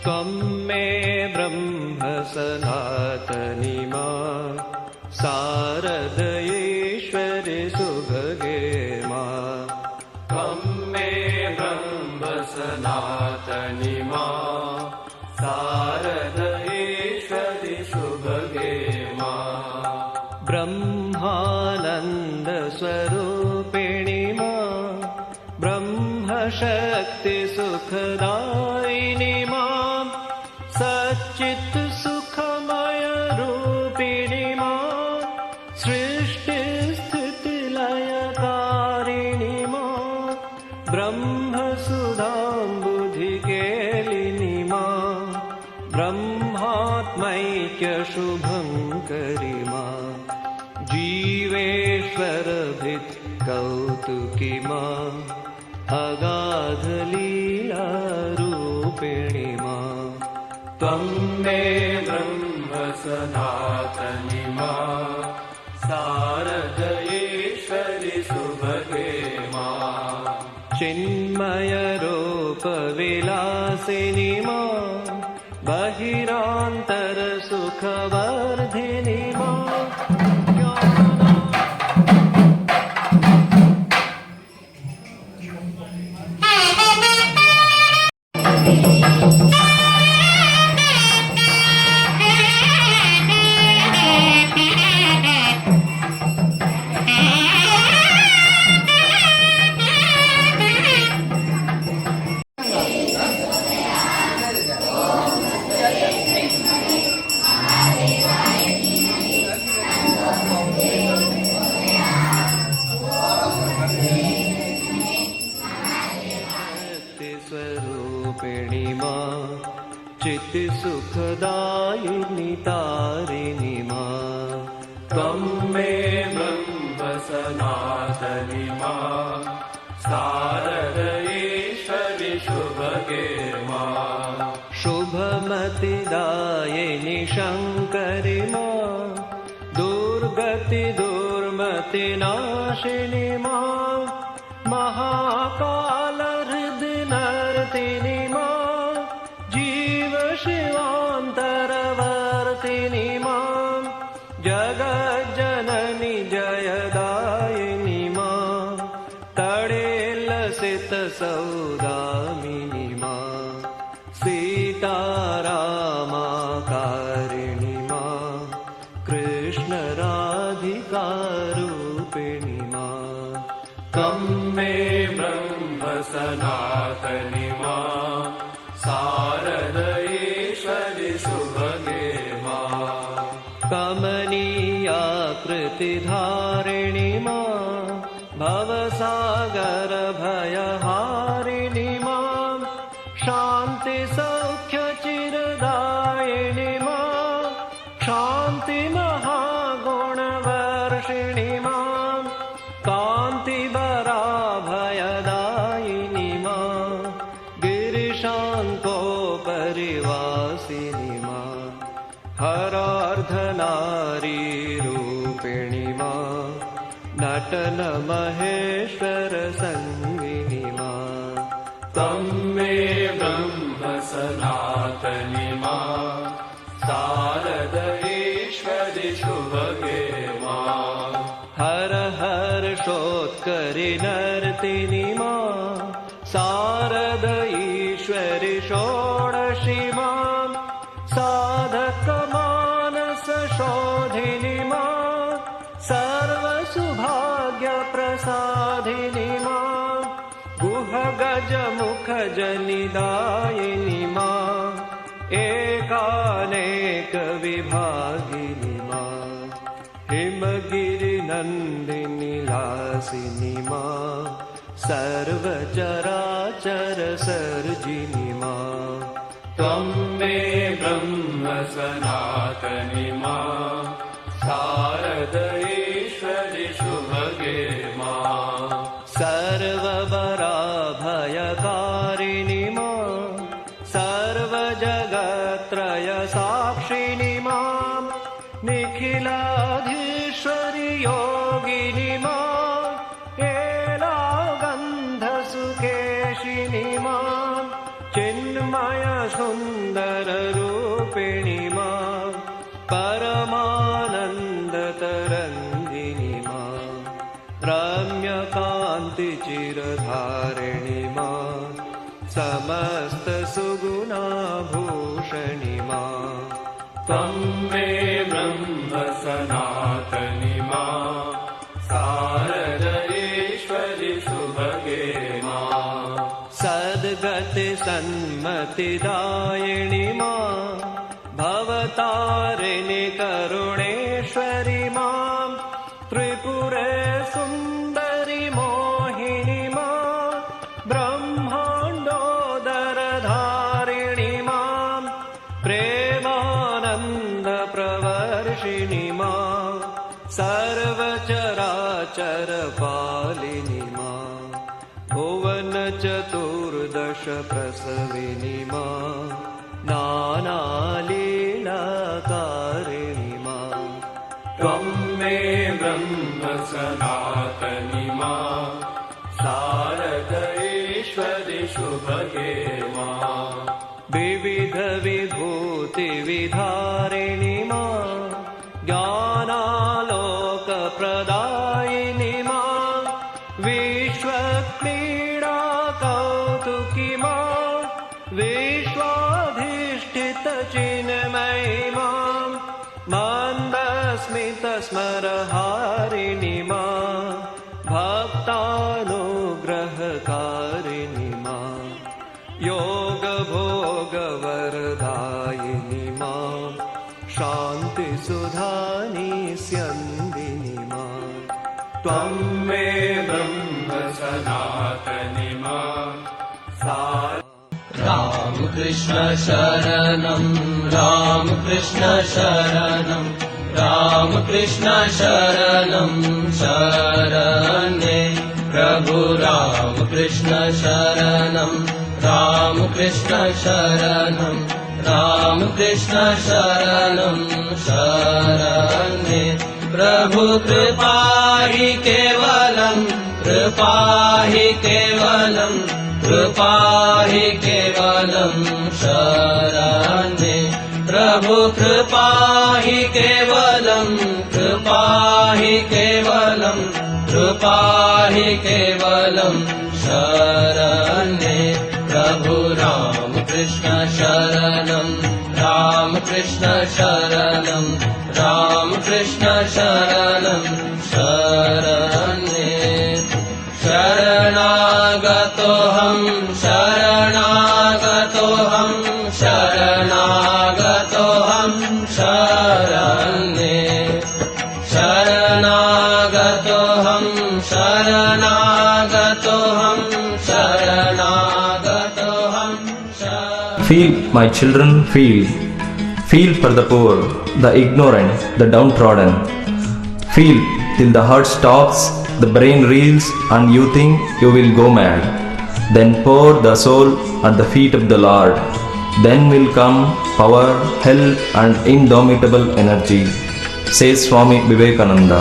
त्वं मे ब्रह्म सनातनी मां शारदयेश्वरि सुभगे मां त्वं मे ब्रह्म सनातनी मां शारदयेश्वरि सुभगे मां ब्रह्मानन्द स्वरूपिणी मां ब्रह्मशक्ति सुखदायिनी मां सच्चित् सुखमय रूपिणी मां सृष्टिस्थितिलयकारिणी मां ब्रह्मसुधाम्बुधिकेलिनी मां ब्रह्मात्मैक्यशुभङ्करि मां जीवेश्वरभित्कौतुकी मां अगाधलीलारूपिणी मां त्वं मे ब्रह्म सनातनी मां शारदयेश्वरि सुभगे मां चिन्मयरूपविलासिनी मां बहिरान्तरसुखवर्धिनी मां स्वरूपिणी मां चित्सुखदायिनी तारिणी मां त्वं मे ब्रह्म सनातनी मां शारदयेश्वरि शुभगे मां शुभमतिदायिनी शङ्करि मां दुर्गति दुर्मतिनाशिनी मां महाकालहृदनर्तिनी मां जीवशिवान्तरवर्तिनी मां जगज्जननी जयदायिनी मां तडेलसितसौदामिनी मां सीतारामाकारिणी मां कृष्णराधिकारूपिणी मां त्वं मे ब्रह्म सनातनी मां शारदयेश्वरि सुभगे मां कमनीयाकृतिधारिणी मां भवसागरभयहारिणी मां शान्तिसौख्यचिरदायिनी मां शान्तिमहागुणवर्षिणी मां कान्तिवराभयदायिनी मां गिरिशान्तोपरिवासिनी मां हरार्धनारीरूपिणी मां नटनमहेश्वरसङ्गिनी मां त्वं मे ब्रह्म सनातनी मां शारदयेश्वरि शुभगे मां हर हर्षोत्करि नर्तिनी मां शारदयेश्वरि षोडशी मां साधकमानसशोधिनी मां सर्वसुभाग्यप्रसादिनी मां गुहगजमुखजनिदायिनी मां एकानेकविभागिनी मां हिमगिरिनन्दिनी लासिनी मां सर्वचराचरसर्जिनी मां त्वं मे ब्रह्म सनातनी मां शारदयेश्वरि शुभगे मां सर्ववराभयकारिणी मां सर्वजगत्त्रयसाक्षिणी मां निखिलाधीश्वरि योगिनी मां एलागन्धसुकेशिनी मां चिन्मय सुन्दर रूपिणी मां परमानन्दतरङ्गिनी मां रम्यकान्तिचिरधारिणी मां समस्तसुगुणाभूषणि मां त्वं मे ब्रह्म सनातनि मां शारदेश्वरि सुभगे मां सद्गति सन्मतिदायिनि मां भवतारिणि करुणेश्वरि मां त्रिपुरे सुन्दरि मोहिनि मां ब्रह्माण्डोदरधारिणि मां प्रेमानन्दप्रवर्षिणि मां सर्वचराचरपालिनि मां भुवनचतुर्दश प्रसविनि मां नानालीलाकारिणि मां त्वं मे ब्रह्म सनातनि मां शारदेश्वरि शुभगे मां विविध विभूतिविधारिणि मां ज्ञानालोकप्रदायिनि मां विश्वक्रीडा कौतुकी मां विश्वाधिष्ठितचिन्मयि मां मन्दस्मितस्मरहारिणि मां भक्तानुग्रहकारिणि मां योगभोगवरदायिनि मां शान्तिसुधानिस्यन्दिनि मां त्वं मे ब्रह्म सनातनि मां राम कृष्ण शरणं राम कृष्ण शरणं राम कृष्ण शरणं शरण्ये प्रभु राम कृष्ण शरणं राम कृष्ण शरणं राम कृष्ण शरणं शरण्ये प्रभु कृपा हि केवलं कृपा हि केवलं कृपा हि केवलं शरण्ये प्रभु कृपा हि केवलं कृपा हि केवलं कृपा हि केवलं शरण्ये प्रभु राम कृष्ण शरणं राम कृष्ण शरणं राम कृष्ण शरणं शरण्ये शरणागतोऽहं शरणागतोऽहं शरणागतोऽहं शरण्ये शरणागतोऽहं शरणागतोऽहं शरणागतोऽहं Feel, my children, feel. Feel for the poor, the ignorant, the downtrodden. Feel till the heart stops, the brain reels, and you think you will go mad. Then pour the soul at the feet of the Lord. Then will come power, help, and indomitable energy, says Swami Vivekananda.